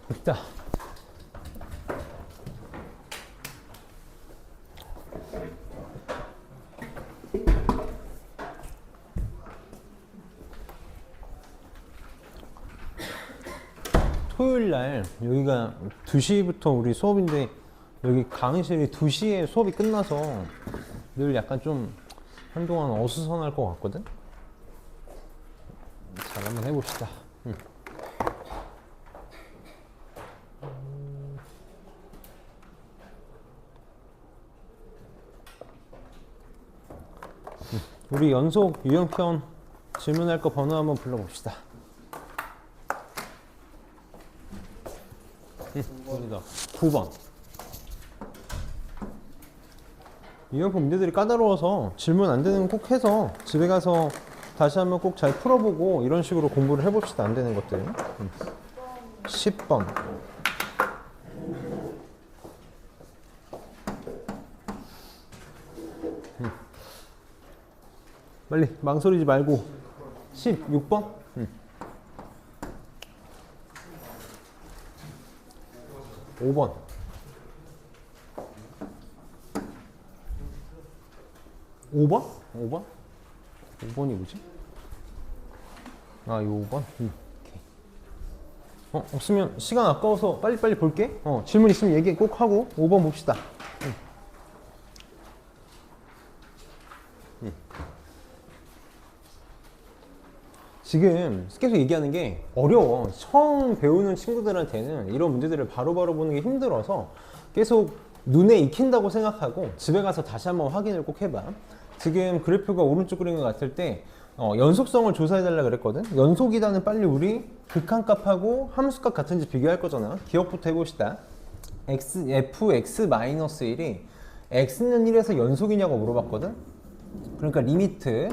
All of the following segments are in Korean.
됐다. 토요일 날 여기가 2시부터 우리 수업인데 여기 강의실이 2시에 수업이 끝나서 늘 약간 좀 한동안 어수선할 것 같거든? 잘 한번 해봅시다. 우리 연속 유형편 질문할 거 번호 한번 불러봅시다. 여기다 9번. 유형편 문제들이 까다로워서 질문 안 되는 거 꼭 해서 집에 가서 다시 한번 꼭 잘 풀어보고 이런 식으로 공부를 해봅시다. 안 되는 것들. 10번. 빨리 망설이지 말고 16번. 5번. 5번? 5번? 5번이 뭐지? 아, 요 5번? 오케이. 없으면 시간 아까워서 빨리빨리 볼게. 질문 있으면 얘기 꼭 하고 5번 봅시다. 지금 계속 얘기하는 게 어려워. 처음 배우는 친구들한테는 이런 문제들을 바로바로 보는 게 힘들어서 계속 눈에 익힌다고 생각하고 집에 가서 다시 한번 확인을 꼭 해봐. 지금 그래프가 오른쪽 그린 것 같을 때 연속성을 조사해달라 그랬거든. 연속이다는 빨리 우리 극한값하고 함수값 같은지 비교할 거잖아. 기억부터 해봅시다. fx-1이 x는 1에서 연속이냐고 물어봤거든. 그러니까 리미트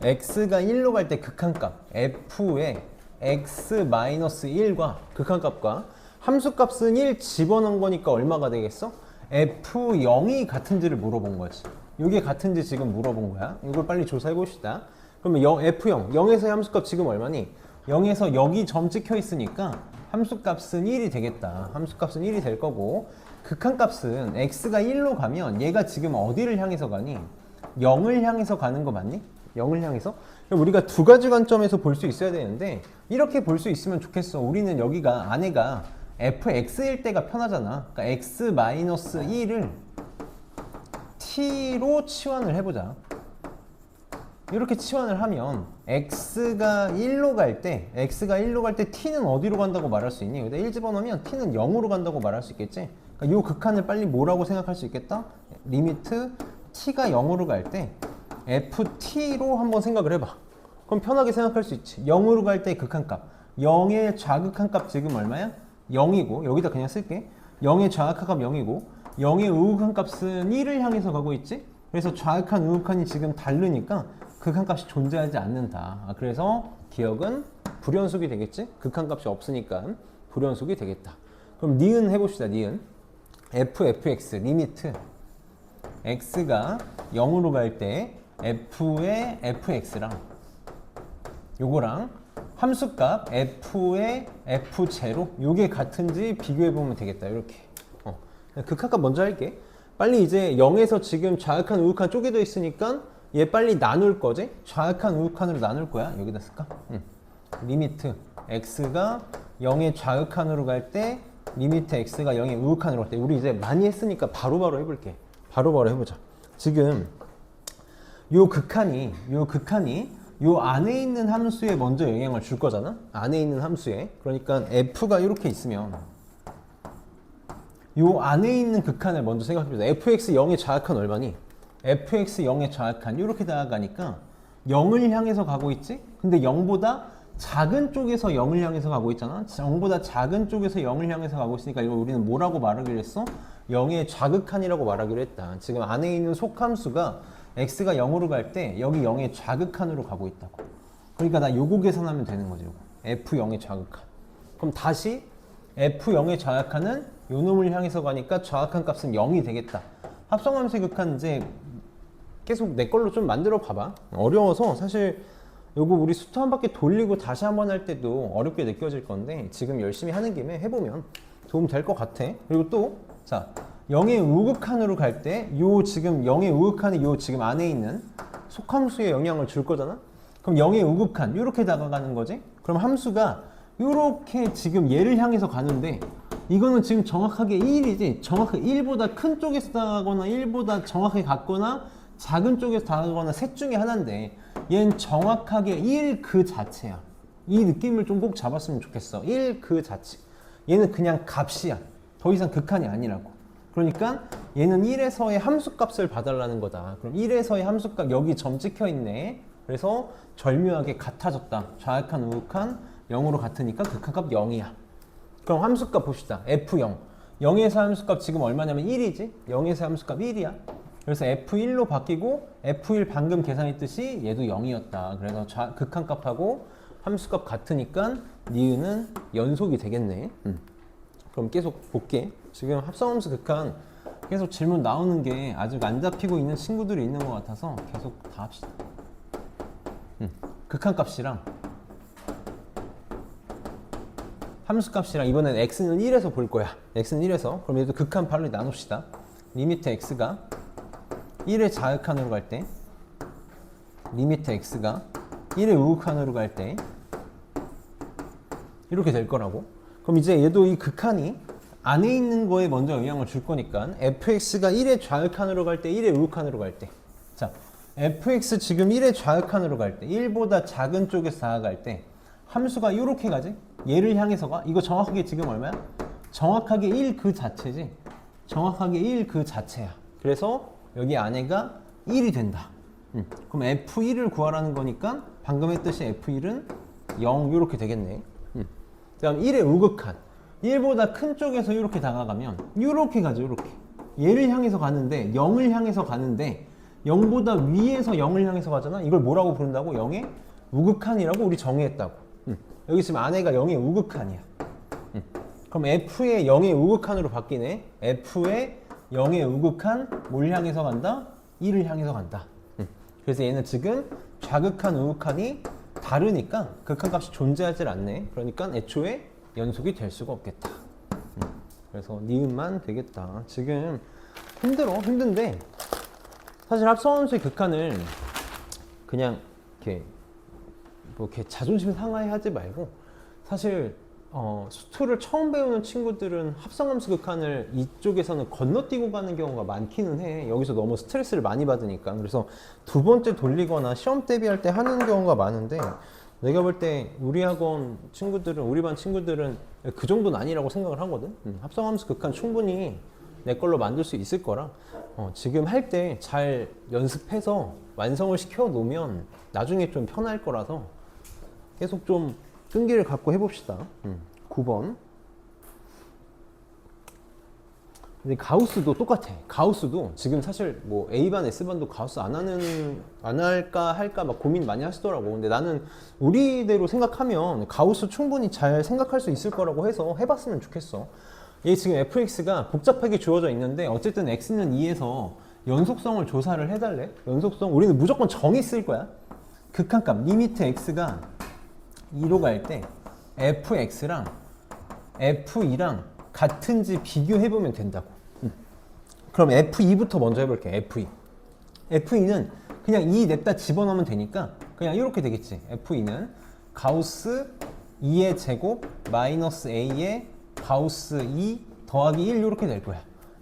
x가 1로 갈 때 극한값 f의 x-1과 극한값과 함수값은 1 집어넣은 거니까 얼마가 되겠어? f0이 같은지를 물어본 거지. 이게 같은지 지금 물어본 거야. 이걸 빨리 조사해 봅시다. 그러면 f0, 0에서의 함수값 지금 얼마니? 0에서 여기 점 찍혀 있으니까 함수값은 1이 되겠다. 함수값은 1이 될 거고, 극한값은 x가 1로 가면 얘가 지금 어디를 향해서 가니? 0을 향해서 가는 거 맞니? 0을 향해서? 그럼 우리가 두 가지 관점에서 볼 수 있어야 되는데 이렇게 볼 수 있으면 좋겠어. 우리는 여기가 안에가 fx일 때가 편하잖아. 그러니까 x-1을 t로 치환을 해보자. 이렇게 치환을 하면 x가 1로 갈 때 t는 어디로 간다고 말할 수 있니? 여기다 1 집어넣으면 t는 0으로 간다고 말할 수 있겠지? 그러니까 이 극한을 빨리 뭐라고 생각할 수 있겠다? 리미트 t가 0으로 갈 때 ft로 한번 생각을 해봐. 그럼 편하게 생각할 수 있지. 0으로 갈 때 극한값 0의 좌극한값 지금 얼마야? 0이고 여기다 그냥 쓸게. 0의 좌극한값 0이고 0의 우극한값은 1을 향해서 가고 있지. 그래서 좌극한 우극한이 지금 다르니까 극한값이 존재하지 않는다. 그래서 기억은 불연속이 되겠지. 극한값이 없으니까 불연속이 되겠다. 그럼 니은 해봅시다. 니은 fx 리미트 x가 0으로 갈 때 f의 fx랑 요거랑 함수값 f의 f0 요게 같은지 비교해보면 되겠다. 이렇게 극한값 먼저 할게. 빨리 이제 0에서 지금 좌극한 우극한 쪼개져 있으니까 얘 빨리 나눌 거지? 좌극한 우극한으로 나눌 거야. 여기다 쓸까? 리미트 x가 0의 좌극한으로 갈 때 리미트 x가 0의 우극한으로 갈 때 우리 이제 많이 했으니까 바로바로 해볼게. 바로바로 해보자. 지금 요 극한이 요 안에 있는 함수에 먼저 영향을 줄 거잖아. 안에 있는 함수에. 그러니까 f가 이렇게 있으면 요 안에 있는 극한을 먼저 생각해보자. fx 0의 좌극한 얼마니? fx 0의 좌극한 이렇게 나아가니까 0을 향해서 가고 있지? 근데 0보다 작은 쪽에서 0을 향해서 가고 있잖아. 0보다 작은 쪽에서 0을 향해서 가고 있으니까 이걸 우리는 뭐라고 말하기로 했어? 0의 좌극한이라고 말하기로 했다. 지금 안에 있는 속함수가 x가 0으로 갈 때 여기 0의 좌극한으로 가고 있다고. 그러니까 나 요거 계산하면 되는 거지. 요거. f0의 좌극한. 그럼 다시 f0의 좌극한은 요 놈을 향해서 가니까 좌극한 값은 0이 되겠다. 합성함수의 극한 이제 계속 내 걸로 좀 만들어 봐봐. 어려워서 사실 요거 우리 수트 한 바퀴 돌리고 다시 한번 할 때도 어렵게 느껴질 건데 지금 열심히 하는 김에 해보면 도움 될 것 같아. 그리고 또 자 0의 우극한으로 갈 때 요 지금 0의 우극한이 요 지금 안에 있는 속함수에 영향을 줄 거잖아. 그럼 0의 우극한 이렇게 다가가는 거지. 그럼 함수가 이렇게 지금 얘를 향해서 가는데 이거는 지금 정확하게 1이지. 정확하게 1보다 큰 쪽에서 다가가거나 1보다 정확하게 같거나 작은 쪽에서 다가가거나 셋 중에 하나인데 얘는 정확하게 1 그 자체야. 이 느낌을 좀 꼭 잡았으면 좋겠어. 1 그 자체. 얘는 그냥 값이야. 더 이상 극한이 아니라고. 그러니까 얘는 1에서의 함수값을 봐달라는 거다. 그럼 1에서의 함수값 여기 점 찍혀 있네. 그래서 절묘하게 같아졌다. 좌극한, 우극한 0으로 같으니까 극한값 0이야. 그럼 함수값 봅시다. F0. 0에서 함수값 지금 얼마냐면 1이지? 0에서 함수값 1이야. 그래서 F1로 바뀌고 F1 방금 계산했듯이 얘도 0이었다. 그래서 극한값하고 함수값 같으니까 니은은 연속이 되겠네. 그럼 계속 볼게. 지금 합성함수 극한 계속 질문 나오는 게 아직 안 잡히고 있는 친구들이 있는 것 같아서 계속 다 합시다. 극한값이랑 함수값이랑 이번엔 x는 1에서 볼 거야. x는 1에서. 그럼 얘도 극한 발로 나눕시다. 리미트 x가 1의 자극한으로 갈 때, 리미트 x가 1의 우극한으로 갈 때 이렇게 될 거라고. 그럼 이제 얘도 이 극한이 안에 있는 거에 먼저 영향을 줄 거니까 fx가 1의 좌극한으로 갈 때, 1의 우극한으로 갈 때. 자, fx 지금 1의 좌극한으로 갈 때, 1보다 작은 쪽에서 다가갈 때 함수가 이렇게 가지? 얘를 향해서 가? 이거 정확하게 지금 얼마야? 정확하게 1 그 자체지? 정확하게 1 그 자체야. 그래서 여기 안에가 1이 된다. 그럼 F1을 구하라는 거니까 방금 했듯이 F1은 0 이렇게 되겠네. 그 다음 1의 우극한. 1보다 큰 쪽에서 이렇게 다가가면 이렇게 가죠. 이렇게. 얘를 향해서 가는데 0을 향해서 가는데 0보다 위에서 0을 향해서 가잖아. 이걸 뭐라고 부른다고? 0의 우극한이라고 우리 정의했다고. 여기 지금 안에가 0의 우극한이야. 그럼 F의 0의 우극한으로 바뀌네. F의 0의 우극한 뭘 향해서 간다? 1을 향해서 간다. 그래서 얘는 지금 좌극한, 우극한이 다르니까 극한값이 존재하지 않네. 그러니까 애초에 연속이 될 수가 없겠다. 그래서 니은만 되겠다. 지금 힘든데 사실 합성함수의 극한을 그냥 이렇게 자존심 상하게 하지 말고 사실 수투를 처음 배우는 친구들은 합성함수 극한을 이쪽에서는 건너뛰고 가는 경우가 많기는 해. 여기서 너무 스트레스를 많이 받으니까. 그래서 두 번째 돌리거나 시험 대비할 때 하는 경우가 많은데 내가 볼 때 우리 학원 친구들은, 우리 반 친구들은 그 정도는 아니라고 생각을 하거든. 합성함수 극한 충분히 내 걸로 만들 수 있을 거라 지금 할 때 잘 연습해서 완성을 시켜 놓으면 나중에 좀 편할 거라서 계속 좀 끈기를 갖고 해봅시다. 9번. 근데 가우스도 똑같아. 가우스도 지금 사실 뭐 A반, S반도 가우스 안 할까 할까 막 고민 많이 하시더라고. 근데 나는 우리대로 생각하면 가우스 충분히 잘 생각할 수 있을 거라고 해서 해봤으면 좋겠어. 얘 지금 fx가 복잡하게 주어져 있는데 어쨌든 x는 2에서 연속성을 조사를 해달래. 연속성 우리는 무조건 정의 쓸 거야. 극한값 리미트 x가 2로 갈 때 fx랑 f2랑 같은지 비교해보면 된다고. 그럼 f2부터 먼저 해볼게. f2는 그냥 2 냅다 집어넣으면 되니까 그냥 이렇게 되겠지. f2는 가우스 2의 제곱 마이너스 a의 가우스 2 더하기 1 이렇게 될 거야.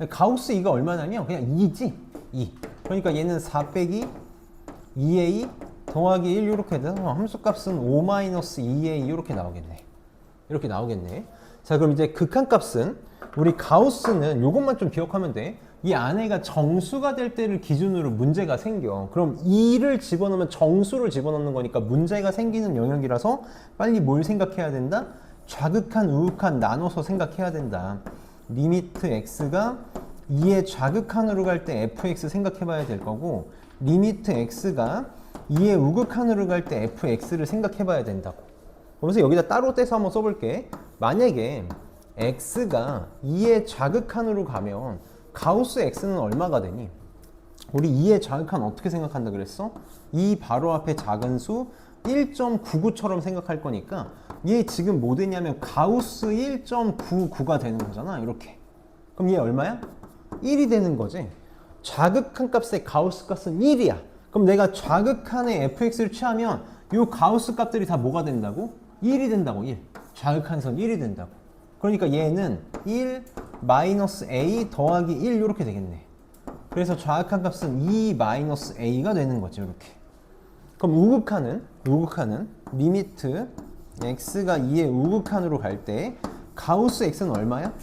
가우스 2가 얼마냐면 그냥 2지. 2. 그러니까 얘는 4 빼기 2a 더하기 1 이렇게 돼서 함수값은 5 마이너스 2a 이렇게 나오겠네. 이렇게 나오겠네. 자, 그럼 이제 극한값은 우리 가우스는 이것만 좀 기억하면 돼. 이 안에가 정수가 될 때를 기준으로 문제가 생겨. 그럼 2를 집어넣으면 정수를 집어넣는 거니까 문제가 생기는 영역이라서 빨리 뭘 생각해야 된다? 좌극한, 우극한 나눠서 생각해야 된다. 리미트 x가 2의 좌극한으로 갈 때 fx 생각해 봐야 될 거고 리미트 x가 2의 우극한으로 갈 때 fx를 생각해 봐야 된다고. 그래서 여기다 따로 떼서 한번 써볼게. 만약에 x가 2의 좌극한으로 가면 가우스 x는 얼마가 되니? 우리 2의 좌극한 어떻게 생각한다 그랬어? 2 바로 앞에 작은 수 1.99처럼 생각할 거니까 얘 지금 뭐 되냐면 가우스 1.99가 되는 거잖아. 이렇게. 그럼 얘 얼마야? 1이 되는 거지. 좌극한 값의 가우스 값은 1이야. 그럼 내가 좌극한의 fx를 취하면 이 가우스 값들이 다 뭐가 된다고? 1이 된다고. 1. 좌극한 선 1이 된다고. 그러니까 얘는 1 마이너스 a 더하기 1 이렇게 되겠네. 그래서 좌극한 값은 2 마이너스 a가 되는 거지. 이렇게. 그럼 우극한은 리미트 x가 2의 우극한으로 갈 때 가우스 x는 얼마야?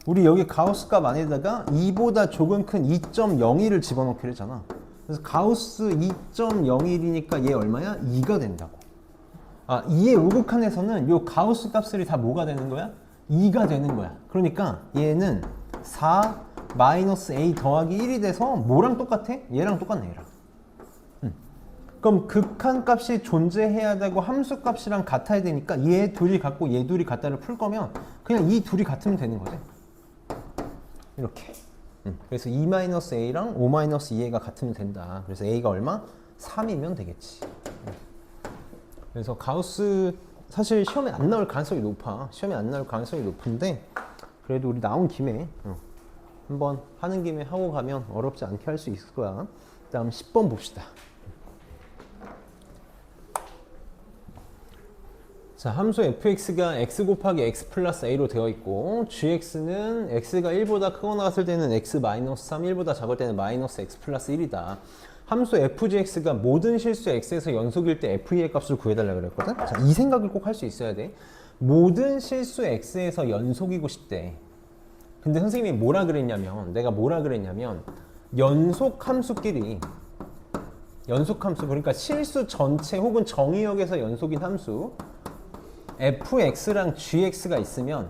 우리 여기 가우스 값 안에다가 2보다 조금 큰 2.01을 집어넣기로 했잖아. 그래서 가우스 2.01이니까 얘 얼마야? 2가 된다고. 2의 우극한에서는 요 가우스 값들이 다 뭐가 되는 거야? 2가 되는 거야. 그러니까 얘는 4 마이너스 a 더하기 1이 돼서 뭐랑 똑같아? 얘랑 똑같네. 얘랑. 그럼 극한 값이 존재해야 되고 함수 값이랑 같아야 되니까 얘 둘이 같고 얘 둘이 같다를 풀 거면 그냥 이 둘이 같으면 되는 거지. 이렇게. 그래서 2-a랑 5-2a가 같으면 된다. 그래서 a가 얼마? 3이면 되겠지. 그래서 가우스 사실 시험에 안 나올 가능성이 높아. 시험에 안 나올 가능성이 높은데 그래도 우리 나온 김에 한번 하는 김에 하고 가면 어렵지 않게 할 수 있을 거야. 다음 10번 봅시다. 자, 함수 fx가 x 곱하기 x 플러스 a로 되어 있고 gx는 x가 1보다 크거나 같을 때는 x 마이너스 3, 1보다 작을 때는 마이너스 x 플러스 1이다. 함수 fgx가 모든 실수 x에서 연속일 때 f의 값을 구해달라고 그랬거든? 자, 이 생각을 꼭 할 수 있어야 돼. 모든 실수 x에서 연속이고 싶대. 근데 선생님이 내가 뭐라 그랬냐면 연속 함수끼리 연속함수, 그러니까 실수 전체 혹은 정의역에서 연속인 함수 fx랑 gx가 있으면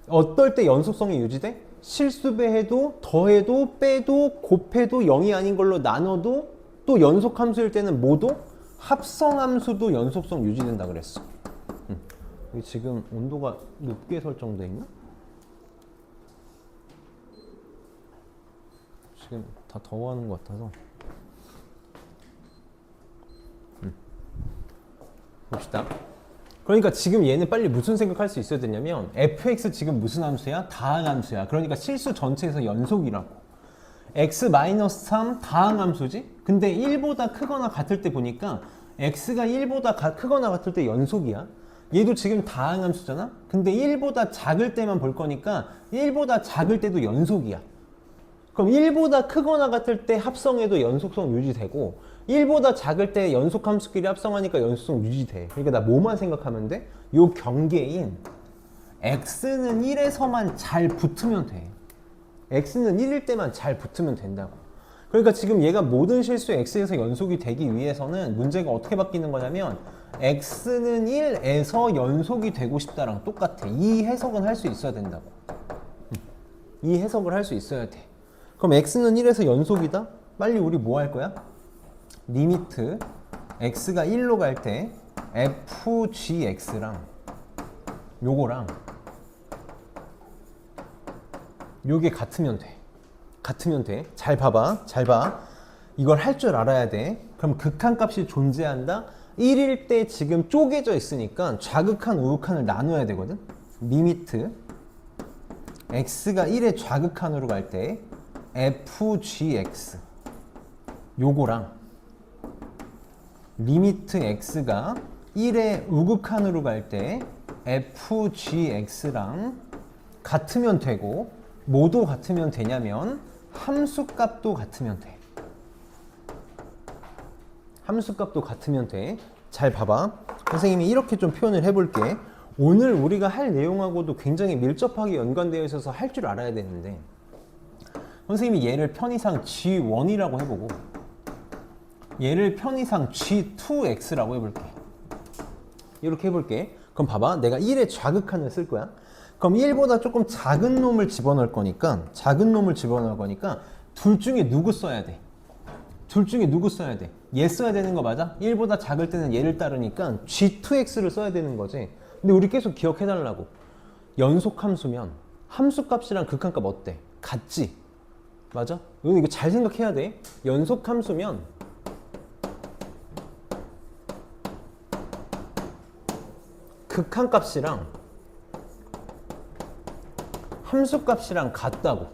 어떨 때 연속성이 유지돼? 실수배해도 더해도 빼도 곱해도 0이 아닌 걸로 나눠도 또 연속함수일 때는 뭐도? 합성함수도 연속성 유지된다 그랬어. 여기 지금 온도가 높게 설정돼 있나? 지금 다 더워하는 것 같아서. 봅시다. 그러니까 지금 얘는 빨리 무슨 생각할 수 있어야 되냐면 fx 지금 무슨 함수야? 다항함수야. 그러니까 실수 전체에서 연속이라고. x-3 다항함수지? 근데 1보다 크거나 같을 때 보니까 x가 1보다 크거나 같을 때 연속이야. 얘도 지금 다항함수잖아? 근데 1보다 작을 때만 볼 거니까 1보다 작을 때도 연속이야. 그럼 1보다 크거나 같을 때 합성해도 연속성 유지되고 1보다 작을 때 연속함수끼리 합성하니까 연속성 유지돼. 그러니까 나 뭐만 생각하면 돼? 요 경계인 x는 1에서만 잘 붙으면 돼. x는 1일 때만 잘 붙으면 된다고. 그러니까 지금 얘가 모든 실수 x에서 연속이 되기 위해서는 문제가 어떻게 바뀌는 거냐면 x는 1에서 연속이 되고 싶다랑 똑같아. 이 해석은 할 수 있어야 된다고. 이 해석을 할 수 있어야 돼. 그럼 x는 1에서 연속이다? 빨리 우리 뭐 할 거야? 리미트 x가 1로 갈 때 fgx랑 요거랑 요게 같으면 돼. 같으면 돼. 잘 봐봐. 잘 봐. 이걸 할 줄 알아야 돼. 그럼 극한값이 존재한다? 1일 때 지금 쪼개져 있으니까 좌극한, 우극한을 나눠야 되거든. 리미트 x가 1의 좌극한으로 갈 때 fgx 요거랑 리미트 x가 1의 우극한으로 갈 때 fgx랑 같으면 되고 뭐도 같으면 되냐면 함수값도 같으면 돼. 함수값도 같으면 돼. 잘 봐봐. 선생님이 이렇게 좀 표현을 해볼게. 오늘 우리가 할 내용하고도 굉장히 밀접하게 연관되어 있어서 할 줄 알아야 되는데 선생님이 얘를 편의상 G1이라고 해보고 얘를 편의상 G2X라고 해볼게. 이렇게 해볼게. 그럼 봐봐. 내가 1의 좌극한을 쓸 거야. 그럼 1보다 조금 작은 놈을 집어넣을 거니까 둘 중에 누구 써야 돼? 둘 중에 누구 써야 돼? 얘 써야 되는 거 맞아? 1보다 작을 때는 얘를 따르니까 G2X를 써야 되는 거지. 근데 우리 계속 기억해달라고. 연속함수면 함수값이랑 극한값 어때? 같지? 맞아? 이거 잘 생각해야 돼. 연속함수면 극한값이랑 함수값이랑 같다고.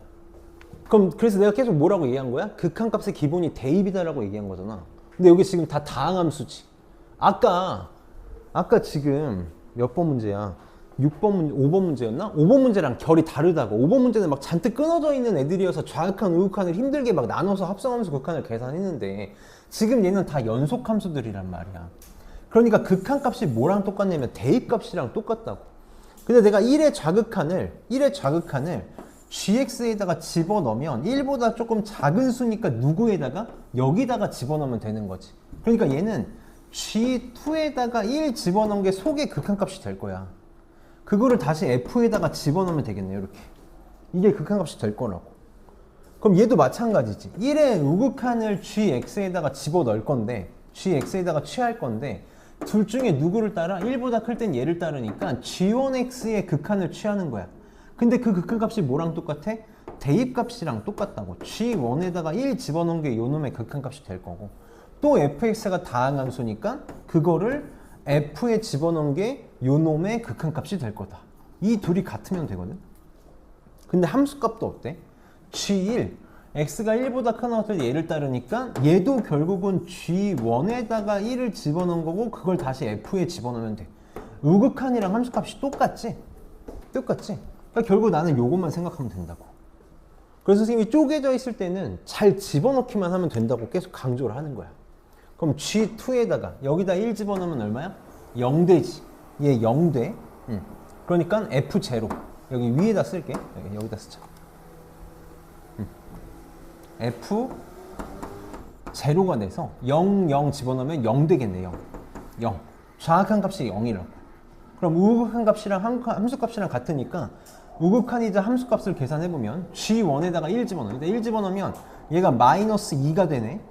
그럼 그래서 내가 계속 뭐라고 얘기한 거야? 극한값의 기본이 대입이다라고 얘기한 거잖아. 근데 여기 지금 다 다항함수지. 아까 지금 몇 번 문제야? 6번 문제, 5번 문제였나? 5번 문제랑 결이 다르다고. 5번 문제는 막 잔뜩 끊어져 있는 애들이어서 좌극한, 우극한을 힘들게 막 나눠서 합성함수, 극한을 계산했는데 지금 얘는 다 연속함수들이란 말이야. 그러니까 극한값이 뭐랑 똑같냐면 대입값이랑 똑같다고. 근데 내가 1의 좌극한을 gx에다가 집어넣으면 1보다 조금 작은 수니까 누구에다가? 여기다가 집어넣으면 되는 거지. 그러니까 얘는 g2에다가 1 집어넣은 게 속의 극한값이 될 거야. 그거를 다시 f에다가 집어넣으면 되겠네요. 이렇게. 이게 극한값이 될 거라고. 그럼 얘도 마찬가지지. 1의 우극한을 gx에다가 집어넣을 건데 gx에다가 취할 건데 둘 중에 누구를 따라? 1보다 클 땐 얘를 따르니까 g1x의 극한을 취하는 거야. 근데 그 극한값이 뭐랑 똑같아? 대입값이랑 똑같다고. g1에다가 1 집어넣은 게 요놈의 극한값이 될 거고 또 fx가 다항함수니까 그거를 f에 집어넣은 게 요놈의 극한값이 될 거다. 이 둘이 같으면 되거든. 근데 함수값도 어때? g1 x가 1보다 큰 것을 얘를 따르니까 얘도 결국은 g1에다가 1을 집어넣은 거고 그걸 다시 f에 집어넣으면 돼. 우극한이랑 함수값이 똑같지? 그러니까 결국 나는 요것만 생각하면 된다고. 그래서 선생님이 쪼개져 있을 때는 잘 집어넣기만 하면 된다고 계속 강조를 하는 거야. 그럼 g2에다가 여기다 1 집어넣으면 얼마야? 0되지. 얘 0돼. 그러니까 f0 여기 위에다 쓸게. 여기다 쓰자. f0가 돼서 0, 0 집어넣으면 0 되겠네. 0. 좌악한 값이 0이라고. 그럼 우극한 값이랑 함수값이랑 같으니까 우극한이자 함수값을 계산해보면 g1에다가 1 집어넣어. 근데 1 집어넣으면 얘가 마이너스 2가 되네.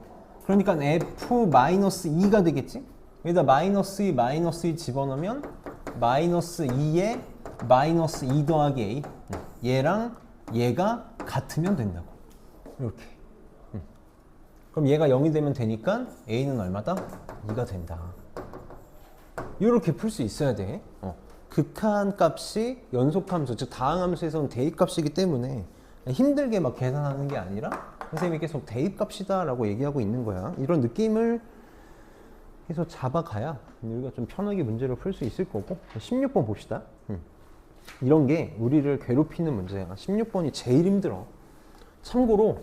그러니까 f-2가 되겠지? 여기다 마이너스 2 집어넣으면 마이너스 2에 마이너스 2 더하기 a. 얘랑 얘가 같으면 된다고. 이렇게. 그럼 얘가 0이 되면 되니까 a는 얼마다? 2가 된다. 이렇게 풀 수 있어야 돼. 극한값이 연속함수, 즉 다항함수에서는 대입값이기 때문에 힘들게 막 계산하는 게 아니라 선생님이 계속 대입값이다 라고 얘기하고 있는 거야. 이런 느낌을 계속 잡아가야 우리가 좀 편하게 문제를 풀 수 있을 거고. 16번 봅시다. 이런 게 우리를 괴롭히는 문제야. 16번이 제일 힘들어. 참고로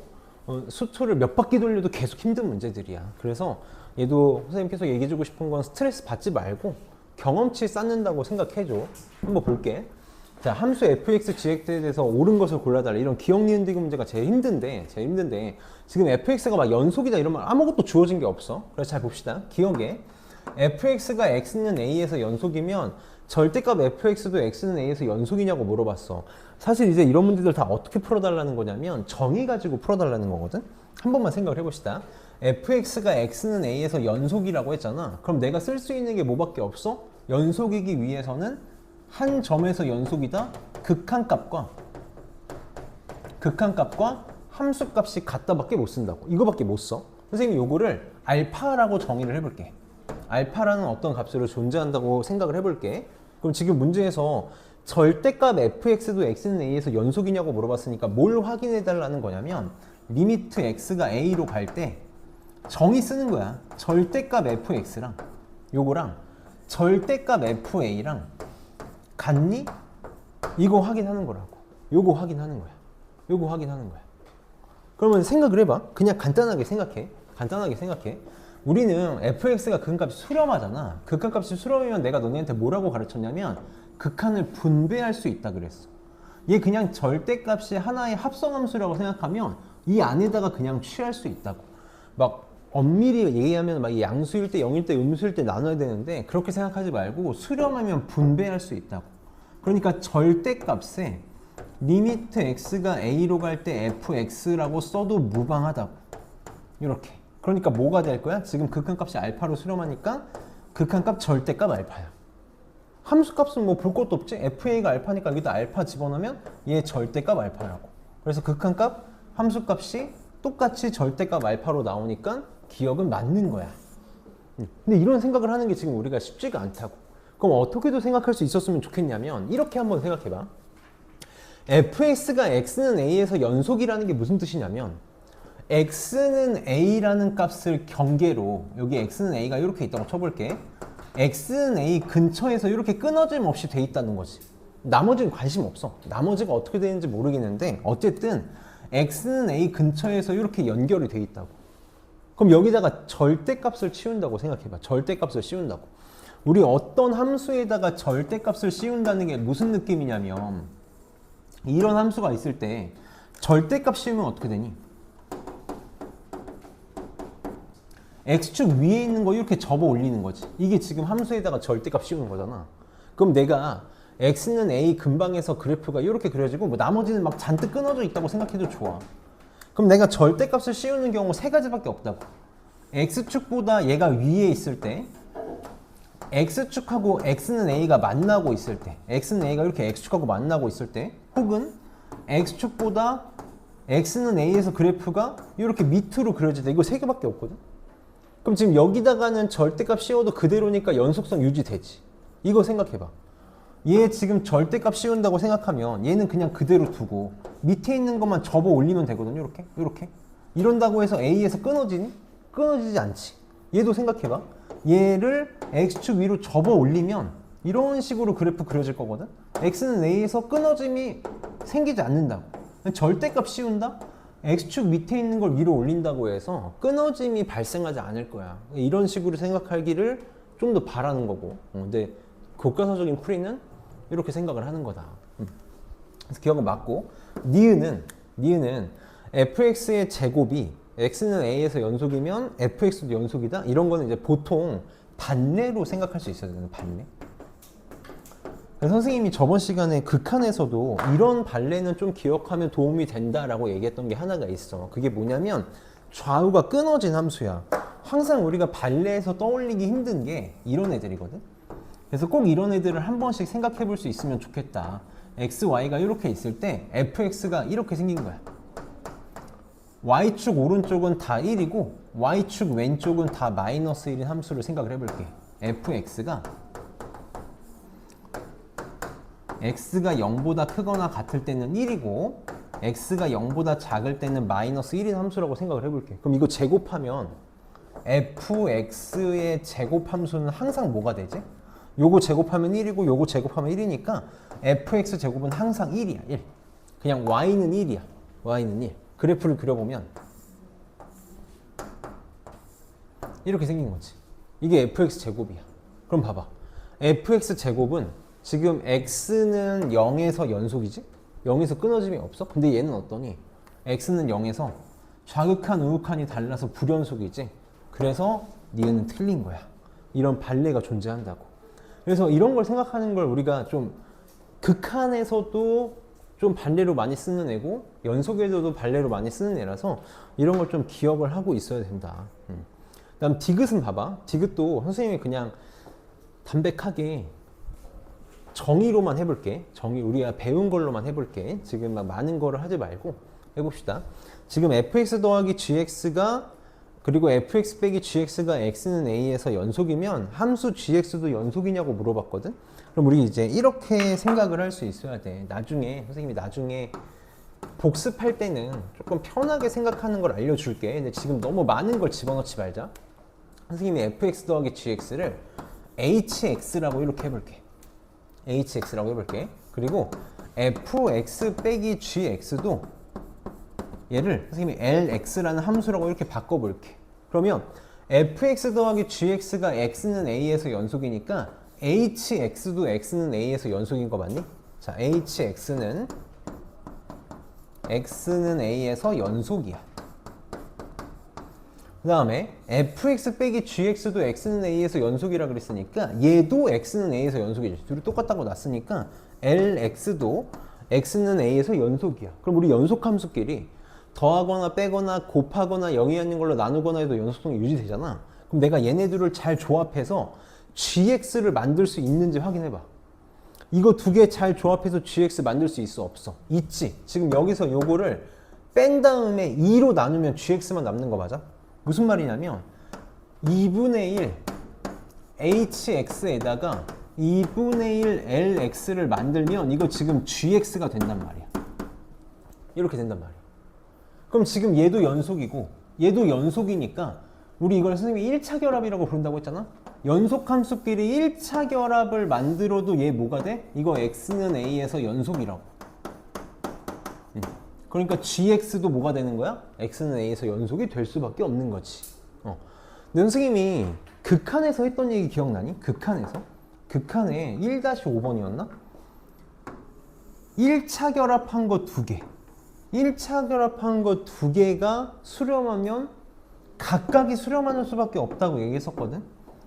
수초를 몇 바퀴 돌려도 계속 힘든 문제들이야. 그래서 얘도 선생님께서 얘기해주고 싶은 건 스트레스 받지 말고 경험치 쌓는다고 생각해줘. 한번 볼게. 자, 함수 fx, gx에 대해서 옳은 것을 골라달라. 이런 기억 니은 디귿 문제가 제일 힘든데 지금 fx가 막 연속이다 이러면 아무것도 주어진 게 없어. 그래서 잘 봅시다. 기억에 fx가 x는 a에서 연속이면 절대값 fx도 x는 a에서 연속이냐고 물어봤어. 사실 이제 이런 문제들 다 어떻게 풀어달라는 거냐면 정의 가지고 풀어달라는 거거든. 한 번만 생각을 해봅시다. fx가 x는 a에서 연속이라고 했잖아. 그럼 내가 쓸 수 있는 게 뭐밖에 없어? 연속이기 위해서는 한 점에서 연속이다. 극한값과 함수값이 같다밖에 못 쓴다고. 이거밖에 못 써. 선생님이 요거를 알파라고 정의를 해볼게. 알파라는 어떤 값으로 존재한다고 생각을 해볼게. 그럼 지금 문제에서 절대값 fx도 x는 a에서 연속이냐고 물어봤으니까 뭘 확인해 달라는 거냐면 리미트 x가 a로 갈 때 정의 쓰는 거야. 절대값 fx랑 요거랑 절대값 fa랑 같니? 이거 확인하는 거라고. 요거 확인하는 거야. 그러면 생각을 해봐. 그냥 간단하게 생각해. 우리는 fx가 극한값이 수렴하잖아. 극한값이 수렴이면 내가 너네한테 뭐라고 가르쳤냐면 극한을 분배할 수 있다 그랬어. 얘 그냥 절대값이 하나의 합성함수라고 생각하면 이 안에다가 그냥 취할 수 있다고. 막 엄밀히 얘기하면 막 양수일 때, 0일 때, 음수일 때 나눠야 되는데 그렇게 생각하지 말고 수렴하면 분배할 수 있다고. 그러니까 절대값에 리미트 x가 a로 갈 때 fx라고 써도 무방하다고. 이렇게. 그러니까 뭐가 될 거야? 지금 극한값이 알파로 수렴하니까 극한값 절대값 알파야. 함수값은 뭐 볼 것도 없지? fa가 알파니까 여기다 알파 집어넣으면 얘 절대값 알파라고. 그래서 극한값, 함수값이 똑같이 절대값 알파로 나오니까 기억은 맞는 거야. 근데 이런 생각을 하는 게 지금 우리가 쉽지가 않다고. 그럼 어떻게도 생각할 수 있었으면 좋겠냐면 이렇게 한번 생각해봐. fx가 x는 a에서 연속이라는 게 무슨 뜻이냐면 x는 a라는 값을 경계로 여기 x는 a가 이렇게 있다고 쳐볼게. x는 a 근처에서 이렇게 끊어짐 없이 돼 있다는 거지. 나머지는 관심 없어. 나머지가 어떻게 되는지 모르겠는데 어쨌든 x는 a 근처에서 이렇게 연결이 돼 있다고. 그럼 여기다가 절대값을 치운다고 생각해봐. 절대값을 씌운다고. 우리 어떤 함수에다가 절대값을 씌운다는 게 무슨 느낌이냐면 이런 함수가 있을 때 절대값 씌우면 어떻게 되니? x축 위에 있는 거 이렇게 접어 올리는 거지. 이게 지금 함수에다가 절대값 씌우는 거잖아. 그럼 내가 x는 a 근방에서 그래프가 이렇게 그려지고 뭐 나머지는 막 잔뜩 끊어져 있다고 생각해도 좋아. 그럼 내가 절대값을 씌우는 경우 세 가지밖에 없다고. x축보다 얘가 위에 있을 때, x축하고 x는 a가 만나고 있을 때, x는 a가 이렇게 x축하고 만나고 있을 때, 혹은 x축보다 x는 a에서 그래프가 이렇게 밑으로 그려질 때, 이거 세 개밖에 없거든. 그럼 지금 여기다가는 절대값 씌워도 그대로니까 연속성 유지되지. 이거 생각해봐. 얘 지금 절대값 씌운다고 생각하면 얘는 그냥 그대로 두고 밑에 있는 것만 접어 올리면 되거든요. 이렇게 이렇게 이런다고 해서 A에서 끊어지니? 끊어지지 않지. 얘도 생각해봐. 얘를 X축 위로 접어 올리면 이런 식으로 그래프 그려질 거거든. X는 A에서 끊어짐이 생기지 않는다고. 절대값 씌운다? X축 밑에 있는 걸 위로 올린다고 해서 끊어짐이 발생하지 않을 거야. 이런 식으로 생각하기를 좀 더 바라는 거고. 근데 교과서적인 풀이는 이렇게 생각을 하는 거다. 그래서 기억은 맞고, 니은은 fx의 제곱이 x는 a에서 연속이면 fx도 연속이다. 이런 거는 이제 보통 반례로 생각할 수 있어야 되는 반례. 선생님이 저번 시간에 극한에서도 이런 반례는 좀 기억하면 도움이 된다라고 얘기했던 게 하나가 있어. 그게 뭐냐면 좌우가 끊어진 함수야. 항상 우리가 반례에서 떠올리기 힘든 게 이런 애들이거든. 그래서 꼭 이런 애들을 한 번씩 생각해 볼 수 있으면 좋겠다. x, y가 이렇게 있을 때 fx가 이렇게 생긴 거야. y축 오른쪽은 다 1이고 y축 왼쪽은 다 마이너스 1인 함수를 생각을 해볼게. fx가 x가 0보다 크거나 같을 때는 1이고 x가 0보다 작을 때는 마이너스 1인 함수라고 생각을 해볼게. 그럼 이거 제곱하면 fx의 제곱 함수는 항상 뭐가 되지? 요거 제곱하면 1이고 요거 제곱하면 1이니까 fx 제곱은 항상 1이야. 1. 그냥 y는 1이야. y는 1. 그래프를 그려보면 이렇게 생긴 거지. 이게 fx 제곱이야. 그럼 봐봐. fx 제곱은 지금 x는 0에서 연속이지? 0에서 끊어짐이 없어? 근데 얘는 어떠니? x는 0에서 좌극한 우극한이 달라서 불연속이지? 그래서 니은은 틀린 거야. 이런 반례가 존재한다고. 그래서 이런 걸 생각하는 걸 우리가 좀 극한에서도 좀 반례로 많이 쓰는 애고 연속에서도 반례로 많이 쓰는 애라서 이런 걸 좀 기억을 하고 있어야 된다. 그다음 디귿은 봐봐. 디귿도 선생님이 그냥 담백하게 정의로만 해볼게. 정의 우리가 배운 걸로만 해볼게. 지금 막 많은 거를 하지 말고 해봅시다. 지금 fx 더하기 gx가 그리고 fx 빼기 gx가 x는 a에서 연속이면 함수 gx도 연속이냐고 물어봤거든. 그럼 우리 이제 이렇게 생각을 할 수 있어야 돼. 나중에 선생님이 나중에 복습할 때는 조금 편하게 생각하는 걸 알려줄게. 근데 지금 너무 많은 걸 집어넣지 말자. 선생님이 fx 더하기 gx를 hx라고 이렇게 해볼게. hx라고 해볼게. 그리고 fx 빼기 gx도 얘를 선생님이 lx라는 함수라고 이렇게 바꿔볼게. 그러면 fx 더하기 gx가 x는 a에서 연속이니까 hx도 x는 a에서 연속인 거 맞니? 자, hx는 x는 a에서 연속이야. 그 다음에 fx 빼기 gx도 x는 a에서 연속이라 그랬으니까 얘도 x는 a에서 연속이지. 둘이 똑같다고 놨으니까 lx도 x는 a에서 연속이야. 그럼 우리 연속함수끼리 더하거나 빼거나 곱하거나 0이 아닌 걸로 나누거나 해도 연속성이 유지되잖아. 그럼 내가 얘네들을 잘 조합해서 gx를 만들 수 있는지 확인해봐. 이거 두 개 잘 조합해서 gx 만들 수 있어? 없어? 있지. 지금 여기서 요거를 뺀 다음에 2로 나누면 gx만 남는 거 맞아? 무슨 말이냐면 2분의 1 hx에다가 2분의 1 LX를 만들면 이거 지금 GX가 된단 말이야. 이렇게 된단 말이야. 그럼 지금 얘도 연속이고 얘도 연속이니까 우리 이걸 선생님이 1차 결합이라고 부른다고 했잖아. 연속 함수끼리 1차 결합을 만들어도 얘 뭐가 돼? 이거 x는 a에서 연속이라고. 그러니까 gx도 뭐가 되는 거야? x는 a에서 연속이 될 수밖에 없는 거지. 근데 선생님이 극한에서 했던 얘기 기억나니? 극한에서? 극한에 1-5번이었나? 1차 결합한 거 2개. 1차 결합한 거 2개가 수렴하면 각각이 수렴하는 수밖에 없다고 얘기했었거든.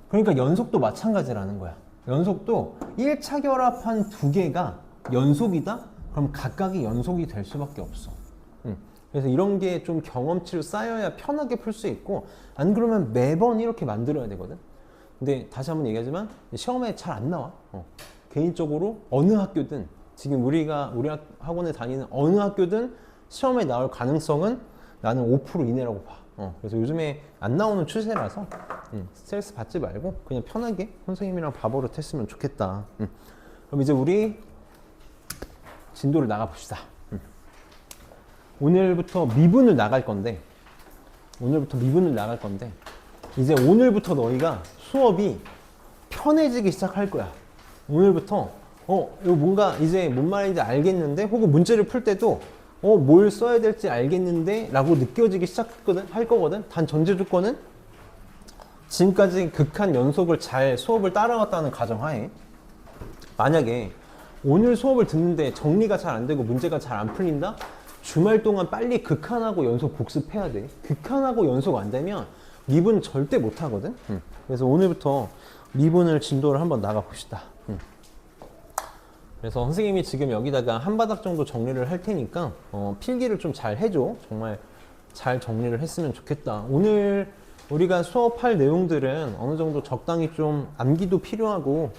그러니까 연속도 마찬가지라는 거야. 연속도 1차 결합한 2개가 연속이다? 그럼 각각이 연속이 될 수밖에 없어. 그래서 이런 게 좀 경험치로 쌓여야 편하게 풀 수 있고, 안 그러면 매번 이렇게 만들어야 되거든. 근데 다시 한번 얘기하지만 시험에 잘 안 나와. 개인적으로 어느 학교든, 지금 우리 학원에 다니는 어느 학교든 시험에 나올 가능성은 나는 5% 이내라고 봐. 그래서 요즘에 안 나오는 추세라서 스트레스 받지 말고 그냥 편하게 선생님이랑 밥으로 했으면 좋겠다. 그럼 이제 우리 진도를 나가 봅시다. 오늘부터 미분을 나갈 건데 이제 오늘부터 너희가 수업이 편해지기 시작할 거야. 오늘부터 이거 뭔가 이제 뭔 말인지 알겠는데, 혹은 문제를 풀 때도 뭘 써야 될지 알겠는데 라고 느껴지기 할 거거든. 단 전제 조건은 지금까지 극한 연속을 잘 수업을 따라왔다는 가정하에, 만약에 오늘 수업을 듣는데 정리가 잘 안 되고 문제가 잘 안 풀린다? 주말 동안 빨리 극한하고 연속 복습해야 돼. 극한하고 연속 안 되면 미분 절대 못 하거든. 그래서 오늘부터 미분을 진도를 한번 나가 봅시다. 그래서 선생님이 지금 여기다가 한 바닥 정도 정리를 할 테니까 필기를 좀 잘 해줘. 정말 잘 정리를 했으면 좋겠다. 오늘 우리가 수업할 내용들은 어느 정도 적당히 좀 암기도 필요하고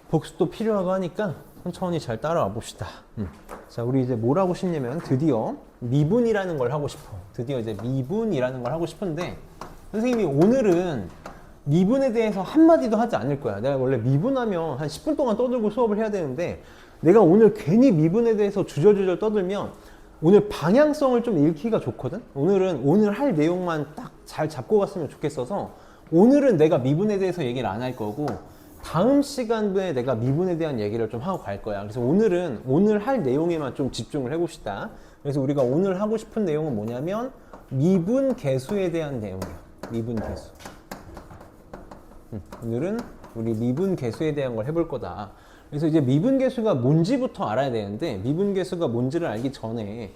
복습도 필요하고 하니까 천천히 잘 따라와 봅시다. 자, 우리 이제 뭘 하고 싶냐면 드디어 미분이라는 걸 하고 싶어. 드디어 이제 미분이라는 걸 하고 싶은데, 선생님이 오늘은 미분에 대해서 한마디도 하지 않을 거야. 내가 원래 미분하면 한 10분 동안 떠들고 수업을 해야 되는데, 내가 오늘 괜히 미분에 대해서 주저주저 떠들면 오늘 방향성을 좀 잃기가 좋거든. 오늘 할 내용만 딱 잘 잡고 갔으면 좋겠어서 오늘은 내가 미분에 대해서 얘기를 안 할 거고, 다음 시간에 내가 미분에 대한 얘기를 좀 하고 갈 거야. 그래서 오늘은 오늘 할 내용에만 좀 집중을 해봅시다. 그래서 우리가 오늘 하고 싶은 내용은 뭐냐면 미분 계수에 대한 내용이야. 미분 계수. 오늘은 우리 미분 계수에 대한 걸 해볼 거다. 그래서 이제 미분 계수가 뭔지부터 알아야 되는데, 미분 계수가 뭔지를 알기 전에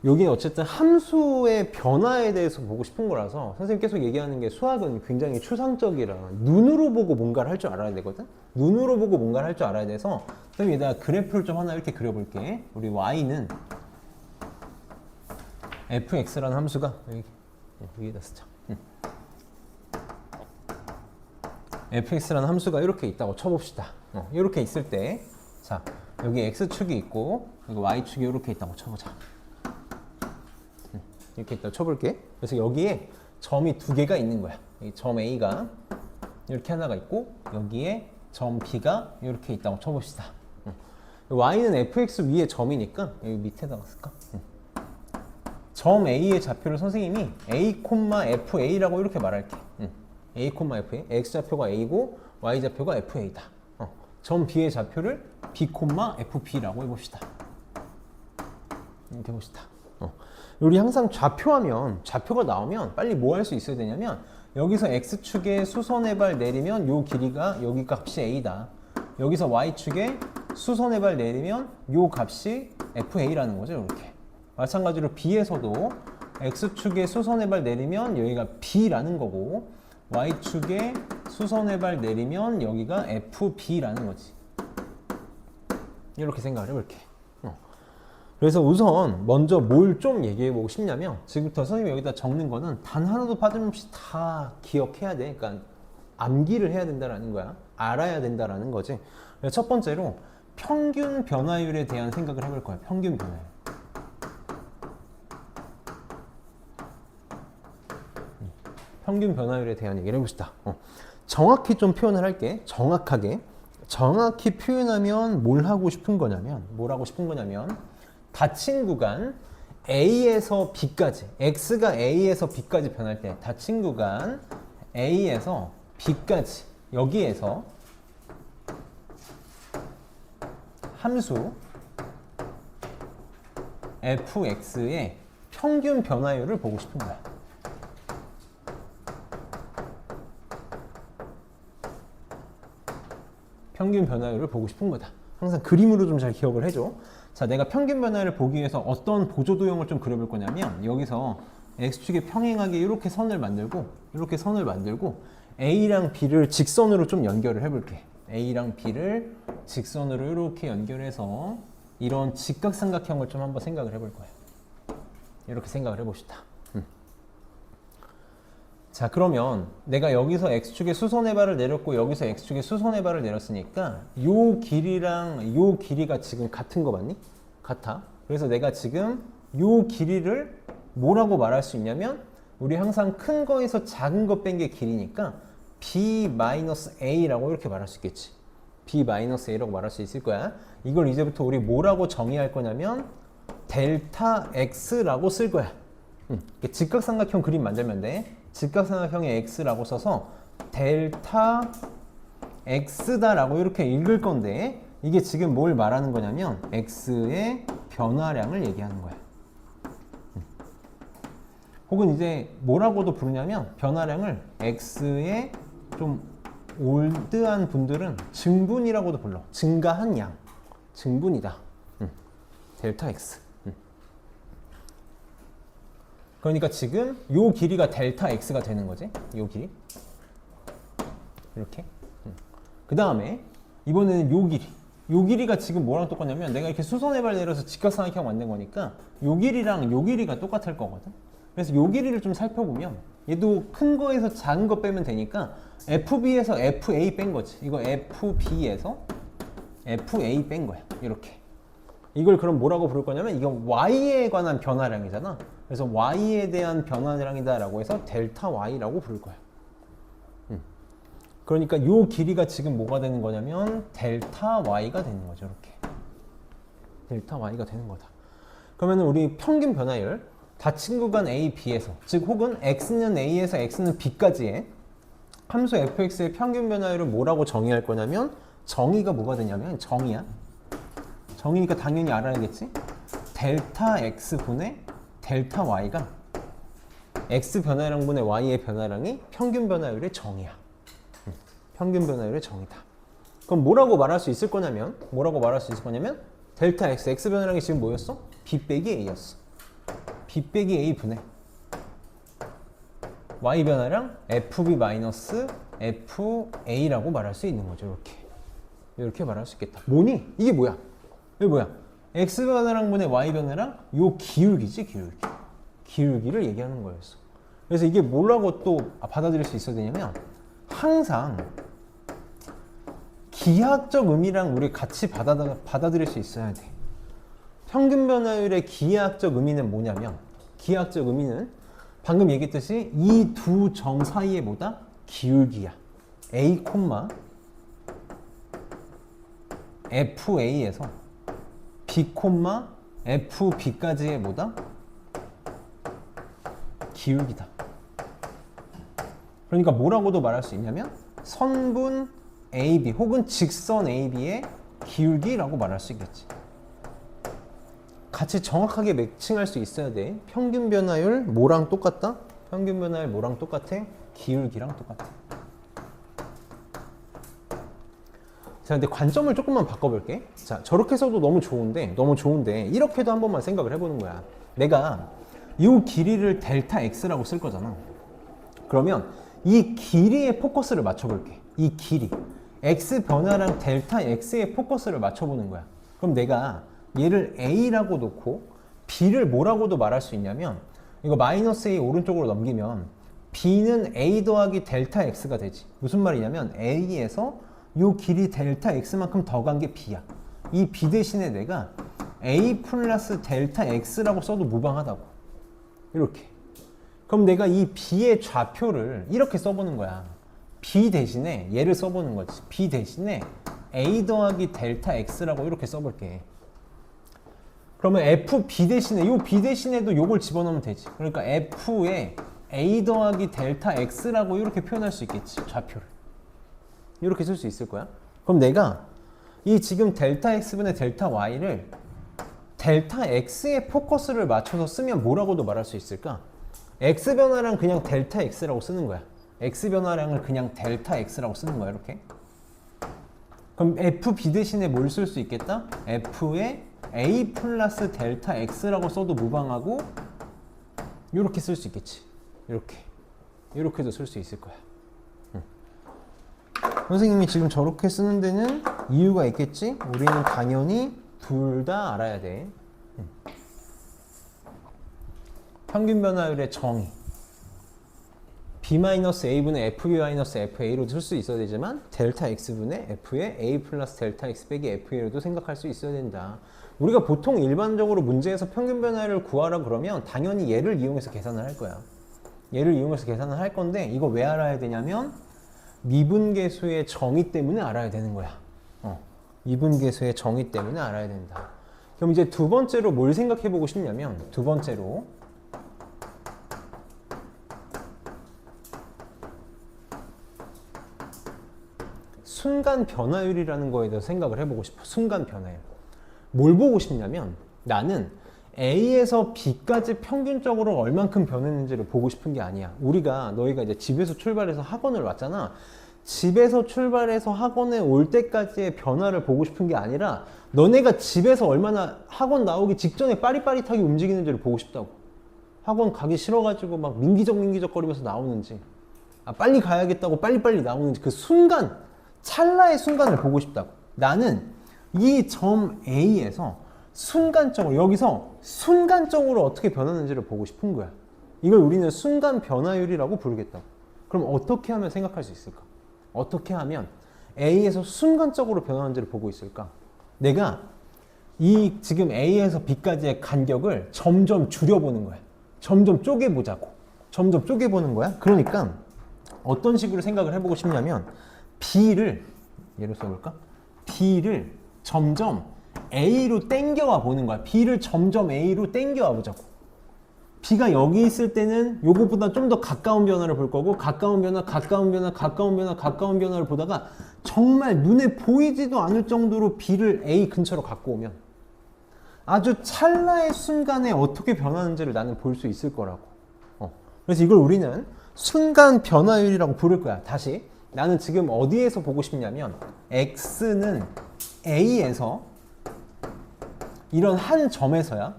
여기 어쨌든 함수의 변화에 대해서 보고 싶은 거라서, 선생님 계속 얘기하는 게 수학은 굉장히 추상적이라 눈으로 보고 뭔가를 할 줄 알아야 되거든. 눈으로 보고 뭔가를 할 줄 알아야 돼서 선생님 여기다가 그래프를 좀 하나 이렇게 그려볼게. 우리 y는 fx라는 함수가 여기다 쓰자. fx라는 함수가 이렇게 있다고 쳐봅시다. 이렇게 있을 때, 자, 여기 x축이 있고 여기 y축이 이렇게 있다고 쳐보자. 이렇게 있다고 쳐볼게. 그래서 여기에 점이 2개가 있는 거야. 점 A가 이렇게 하나가 있고, 여기에 점 B가 이렇게 있다고 쳐봅시다. y는 fx 위에 점이니까 여기 밑에다가 쓸까? 점 A의 좌표를 선생님이 a, fa라고 이렇게 말할게. a, fa. x좌표가 a고 y좌표가 fa다. 점 B의 좌표를 b, fb라고 해봅시다. 이렇게 해봅시다. 우리 항상 좌표가 나오면 빨리 뭐 할 수 있어야 되냐면, 여기서 x축에 수선의 발 내리면 요 길이가 여기 값이 a다. 여기서 y축에 수선의 발 내리면 요 값이 fa라는 거죠. 이렇게. 마찬가지로 b에서도 x축에 수선의 발 내리면 여기가 b라는 거고, y축에 수선의 발 내리면 여기가 fb라는 거지. 이렇게 생각을 해볼게. 그래서 우선 먼저 뭘 좀 얘기해 보고 싶냐면, 지금부터 선생님이 여기다 적는 거는 단 하나도 빠짐없이 다 기억해야 돼. 그러니까 암기를 해야 된다라는 거야. 알아야 된다라는 거지. 그래서 첫 번째로 평균 변화율에 대한 생각을 해볼 거야. 평균 변화율. 평균 변화율에 대한 얘기를 해봅시다. 정확히 좀 표현을 할게. 정확히 표현하면 뭘 하고 싶은 거냐면 닫힌 구간 A에서 B까지, X가 A에서 B까지 변할 때 닫힌 구간 A에서 B까지 여기에서 함수 fx의 평균 변화율을 보고 싶은 거야. 평균 변화율을 보고 싶은 거다. 항상 그림으로 좀 잘 기억을 해줘. 자, 내가 평균 변화율을 보기 위해서 어떤 보조 도형을 좀 그려볼 거냐면 여기서 x축에 평행하게 이렇게 선을 만들고 a랑 b를 직선으로 좀 연결을 해볼게. a랑 b를 직선으로 이렇게 연결해서 이런 직각삼각형을 좀 한번 생각을 해볼 거예요. 이렇게 생각을 해봅시다. 자, 그러면 내가 여기서 x축에 수선의 발을 내렸고 여기서 x축에 수선의 발을 내렸으니까 요 길이랑 요 길이가 지금 같은 거 맞니? 같아. 그래서 내가 지금 요 길이를 뭐라고 말할 수 있냐면 우리 항상 큰 거에서 작은 거 뺀 게 길이니까 b-a라고 이렇게 말할 수 있겠지. b-a라고 말할 수 있을 거야. 이걸 이제부터 우리 뭐라고 정의할 거냐면 델타 x라고 쓸 거야. 직각삼각형 그림 만들면 돼. 직각삼각형의 x라고 써서 델타 x다라고 이렇게 읽을 건데 이게 지금 뭘 말하는 거냐면 x의 변화량을 얘기하는 거야. 혹은 이제 뭐라고도 부르냐면 변화량을 x의 좀 올드한 분들은 증분이라고도 불러. 증가한 양. 증분이다. 델타 x. 그러니까 지금 요 길이가 델타 x가 되는 거지. 요 길이. 이렇게. 그 다음에 이번에는 요 길이. 요 길이가 지금 뭐랑 똑같냐면 내가 이렇게 수선의 발 내려서 직각삼각형 만든 거니까 요 길이랑 요 길이가 똑같을 거거든. 그래서 요 길이를 좀 살펴보면 얘도 큰 거에서 작은 거 빼면 되니까 FB에서 FA 뺀 거지. 이거 FB에서 FA 뺀 거야. 이렇게. 이걸 그럼 뭐라고 부를 거냐면 이건 Y에 관한 변화량이잖아. 그래서 Y에 대한 변화량이다 라고 해서 델타 Y라고 부를 거야. 그러니까 요 길이가 지금 뭐가 되는 거냐면 델타 Y가 되는 거죠. 이렇게. 델타 Y가 되는 거다. 그러면 우리 평균 변화율 닫힌 구간 A, B에서 즉 혹은 X는 A에서 X는 B까지의 함수 fx의 평균 변화율을 뭐라고 정의할 거냐면 정의가 뭐가 되냐면 정의야. 정의니까 당연히 알아야겠지. 델타 x분의 델타 y가 x 변화량분의 y의 변화량이 평균 변화율의 정의야. 평균 변화율의 정의다. 그럼 뭐라고 말할 수 있을 거냐면 델타 x 변화량이 지금 뭐였어? b 빼기 a였어. b 빼기 a 분의 y 변화량 fb 마이너스 fa라고 말할 수 있는 거죠. 이렇게 말할 수 있겠다. 뭐니? 이게 뭐야? 이게 뭐야? x 변화량분의 y 변화량 요 기울기지. 기울기를 얘기하는 거였어. 그래서 이게 뭐라고 또 받아들일 수 있어야 되냐면 항상 기하학적 의미랑 우리 같이 받아들일 수 있어야 돼. 평균 변화율의 기하학적 의미는 뭐냐면 기하학적 의미는 방금 얘기했듯이 이 두 점 사이에 뭐다? 기울기야. a, fa에서 b, fb까지의 뭐다? 기울기다. 그러니까 뭐라고도 말할 수 있냐면 선분 AB 혹은 직선 AB의 기울기라고 말할 수 있겠지. 같이 정확하게 매칭할 수 있어야 돼. 평균 변화율 뭐랑 똑같다? 평균 변화율 뭐랑 똑같아? 기울기랑 똑같아. 자, 근데 관점을 조금만 바꿔볼게. 자, 저렇게 써도 너무 좋은데 이렇게도 한 번만 생각을 해보는 거야. 내가 이 길이를 델타 x라고 쓸 거잖아. 그러면 이 길이에 포커스를 맞춰볼게. 이 길이 x 변화량 델타 x에 포커스를 맞춰보는 거야. 그럼 내가 얘를 a라고 놓고 b를 뭐라고도 말할 수 있냐면 이거 마이너스 a 오른쪽으로 넘기면 b는 a 더하기 델타 x가 되지. 무슨 말이냐면 a에서 요 길이 델타 x만큼 더 간 게 b야. 이 b 대신에 내가 a 플러스 델타 x라고 써도 무방하다고. 이렇게. 그럼 내가 이 b의 좌표를 이렇게 써보는 거야. b 대신에 얘를 써보는 거지. b 대신에 a 더하기 델타 x라고 이렇게 써볼게. 그러면 f b 대신에 요 b 대신에도 요걸 집어넣으면 되지. 그러니까 f에 a 더하기 델타 x라고 이렇게 표현할 수 있겠지. 좌표를 이렇게 쓸 수 있을 거야. 그럼 내가 이 지금 델타 x분의 델타 y를 델타 x에 포커스를 맞춰서 쓰면 뭐라고도 말할 수 있을까? x 변화량 그냥 델타 x라고 쓰는 거야. x 변화량을 그냥 델타 x라고 쓰는 거야. 이렇게. 그럼 fb 대신에 뭘 쓸 수 있겠다? f에 a 플러스 델타 x라고 써도 무방하고 이렇게 쓸 수 있겠지. 이렇게도 쓸 수 있을 거야. 선생님이 지금 저렇게 쓰는 데는 이유가 있겠지? 우리는 당연히 둘 다 알아야 돼. 평균 변화율의 정의. b-a분의 fb-fa로도 쓸 수 있어야 되지만 델타 x분의 f의 a 플러스 델타 x 빼기 fa로도 생각할 수 있어야 된다. 우리가 보통 일반적으로 문제에서 평균 변화율을 구하라 그러면 당연히 얘를 이용해서 계산을 할 거야. 얘를 이용해서 계산을 할 건데 이거 왜 알아야 되냐면 미분계수의 정의 때문에 알아야 되는 거야. 미분계수의 정의 때문에 알아야 된다. 그럼 이제 두 번째로 뭘 생각해 보고 싶냐면 두 번째로 순간 변화율이라는 거에 대해서 생각을 해보고 싶어. 순간 변화율. 뭘 보고 싶냐면 나는 A에서 B까지 평균적으로 얼만큼 변했는지를 보고 싶은 게 아니야. 너희가 이제 집에서 출발해서 학원을 왔잖아. 집에서 출발해서 학원에 올 때까지의 변화를 보고 싶은 게 아니라 너네가 집에서 얼마나 학원 나오기 직전에 빠릿빠릿하게 움직이는지를 보고 싶다고. 학원 가기 싫어가지고 막 민기적 거리면서 나오는지, 빨리 가야겠다고 빨리빨리 나오는지 그 순간, 찰나의 순간을 보고 싶다고. 나는 이 점 A에서 여기서 순간적으로 어떻게 변하는지를 보고 싶은 거야. 이걸 우리는 순간 변화율이라고 부르겠다고. 그럼 어떻게 하면 생각할 수 있을까? 어떻게 하면 A에서 순간적으로 변하는지를 보고 있을까? 내가 이 지금 A에서 B까지의 간격을 점점 줄여보는 거야. 점점 쪼개보자고. 점점 쪼개보는 거야. 그러니까 어떤 식으로 생각을 해보고 싶냐면 B를, 예로 써볼까? B를 점점 A로 땡겨와 보는 거야. B를 점점 A로 땡겨와 보자고. B가 여기 있을 때는 요것보다 좀 더 가까운 변화를 볼 거고, 가까운 변화를 보다가 정말 눈에 보이지도 않을 정도로 B를 A 근처로 갖고 오면 아주 찰나의 순간에 어떻게 변하는지를 나는 볼 수 있을 거라고. 그래서 이걸 우리는 순간 변화율이라고 부를 거야. 다시. 나는 지금 어디에서 보고 싶냐면 X는 A에서 이런 한 점에서야.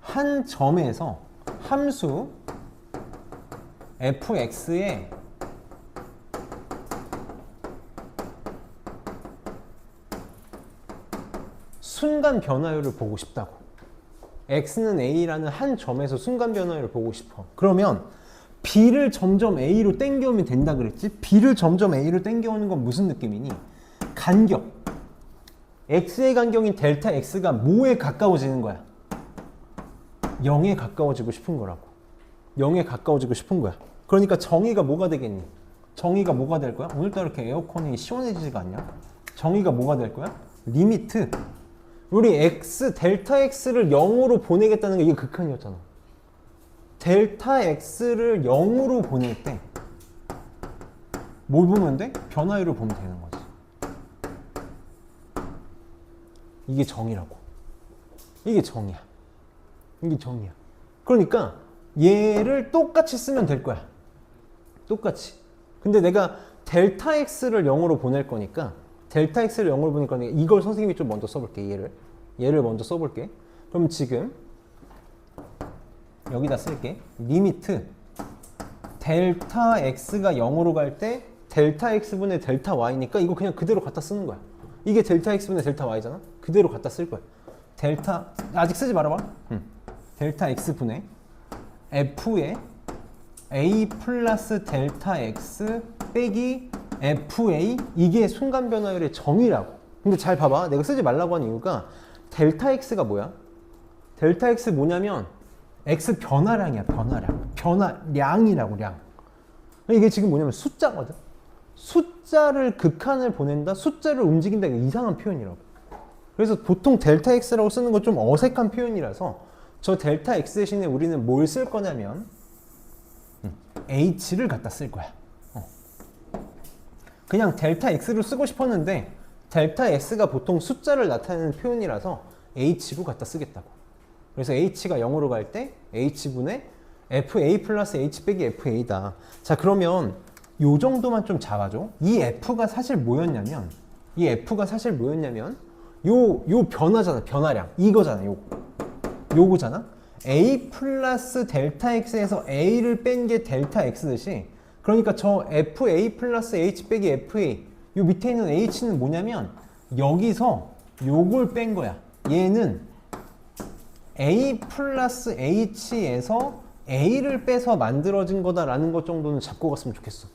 한 점에서 함수 fx의 순간 변화율을 보고 싶다고. x는 a라는 한 점에서 순간 변화율을 보고 싶어. 그러면 b를 점점 a로 땡겨오면 된다 그랬지? b를 점점 a로 땡겨오는 건 무슨 느낌이니? 간격. x의 간격인 델타 x가 뭐에 가까워지는 거야? 0에 가까워지고 싶은 거라고. 0에 가까워지고 싶은 거야. 그러니까 정의가 뭐가 되겠니? 정의가 뭐가 될 거야? 오늘따라 이렇게 에어컨이 시원해지지가 않냐? 정의가 뭐가 될 거야? 리미트. 우리 델타 x를 0으로 보내겠다는 게 이게 극한이었잖아. 델타 x를 0으로 보낼 때 뭘 보면 돼? 변화율을 보면 되는 거지. 이게 정의라고. 이게 정의야. 이게 정의야. 그러니까 얘를 똑같이 쓰면 될 거야. 똑같이. 근데 내가 델타 x를 0으로 보낼 거니까 델타 x를 0으로 보낼 거니까 이걸 선생님이 좀 먼저 써볼게. 얘를 먼저 써볼게. 그럼 지금 여기다 쓸게. 리미트 델타 x가 0으로 갈 때 델타 x분의 델타 y니까 이거 그냥 그대로 갖다 쓰는 거야. 이게 델타 x분의 델타 y잖아. 그대로 갖다 쓸 거야. 델타 아직 쓰지 말아봐. 델타 x분의 f의 a 플러스 델타 x 빼기 fa, 이게 순간 변화율의 정의라고. 근데 잘 봐봐. 내가 쓰지 말라고 한 이유가 델타 x가 뭐야? 델타 x 뭐냐면 x 변화량이야. 변화량이라고. 량. 이게 지금 뭐냐면 숫자거든. 숫자를 극한을 보낸다, 숫자를 움직인다, 이거 이상한 표현이라고. 그래서 보통 델타 x라고 쓰는 거 좀 어색한 표현이라서 저 델타 x 대신에 우리는 뭘 쓸 거냐면 h를 갖다 쓸 거야. 그냥 델타 x를 쓰고 싶었는데 델타 x가 보통 숫자를 나타내는 표현이라서 h로 갖다 쓰겠다고. 그래서 h가 0으로 갈 때 h분의 fa 플러스 h 빼기 fa다. 자, 그러면 요 정도만 좀 잡아줘. 이 f가 사실 뭐였냐면 요 변화잖아. 변화량 이거잖아. 요거잖아. a 플러스 델타 x에서 a를 뺀 게 델타 x듯이, 그러니까 저 fa 플러스 h 빼기 fa, 요 밑에 있는 h는 뭐냐면 여기서 요걸 뺀 거야. 얘는 a 플러스 h에서 a를 빼서 만들어진 거다라는 것 정도는 잡고 갔으면 좋겠어.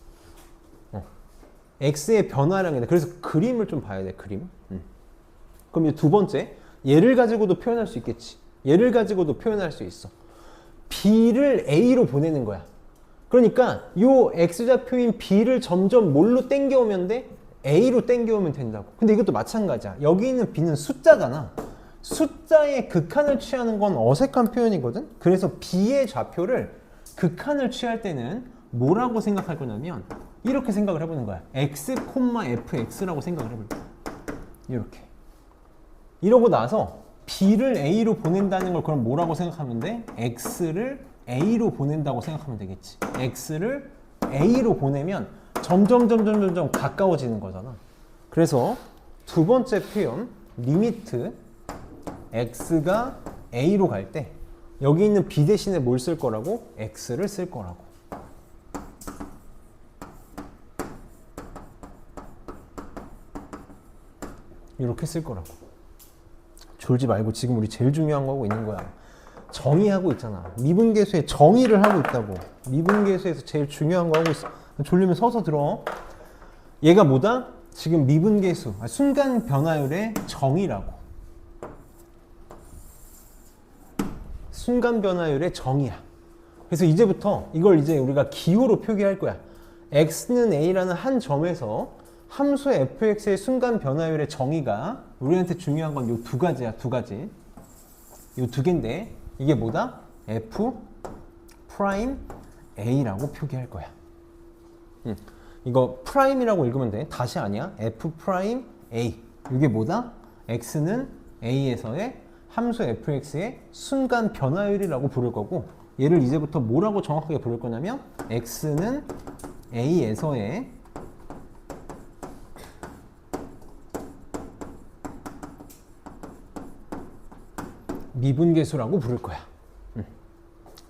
x의 변화량이다. 그래서 그림을 좀 봐야 돼. 그림. 그럼 이제 두 번째, 얘를 가지고도 표현할 수 있겠지. 얘를 가지고도 표현할 수 있어. b를 a로 보내는 거야. 그러니까 요 x좌표인 b를 점점 뭘로 땡겨오면 돼? a로 땡겨오면 된다고. 근데 이것도 마찬가지야. 여기 있는 b는 숫자잖아. 숫자의 극한을 취하는 건 어색한 표현이거든. 그래서 b의 좌표를 극한을 취할 때는 뭐라고 생각할 거냐면 이렇게 생각을 해보는 거야. x, fx라고 생각을 해볼 거야. 이렇게. 이러고 나서 b를 a로 보낸다는 걸 그럼 뭐라고 생각하면 돼? x를 a로 보낸다고 생각하면 되겠지. x를 a로 보내면 점점 가까워지는 거잖아. 그래서 두 번째 표현, 리미트 x가 a로 갈 때 여기 있는 b 대신에 뭘 쓸 거라고? x를 쓸 거라고. 이렇게 쓸 거라고. 졸지 말고 지금 우리 제일 중요한 거 하고 있는 거야. 정의하고 있잖아. 미분계수의 정의를 하고 있다고. 미분계수에서 제일 중요한 거 하고 있어. 졸리면 서서 들어. 얘가 뭐다? 지금 미분계수, 순간 변화율의 정의라고. 순간 변화율의 정의야. 그래서 이제부터 이걸 이제 우리가 기호로 표기할 거야. x는 a라는 한 점에서 함수 fx의 순간 변화율의 정의가 우리한테 중요한 건 요 두 가지야. 두 가지. 요 두 개인데 이게 뭐다? f 프라임 a라고 표기할 거야. 이거 프라임이라고 읽으면 돼. 다시 아니야. f 프라임 a. 이게 뭐다? x는 a에서의 함수 fx의 순간 변화율이라고 부를 거고, 얘를 이제부터 뭐라고 정확하게 부를 거냐면 x는 a에서의 미분계수라고 부를 거야.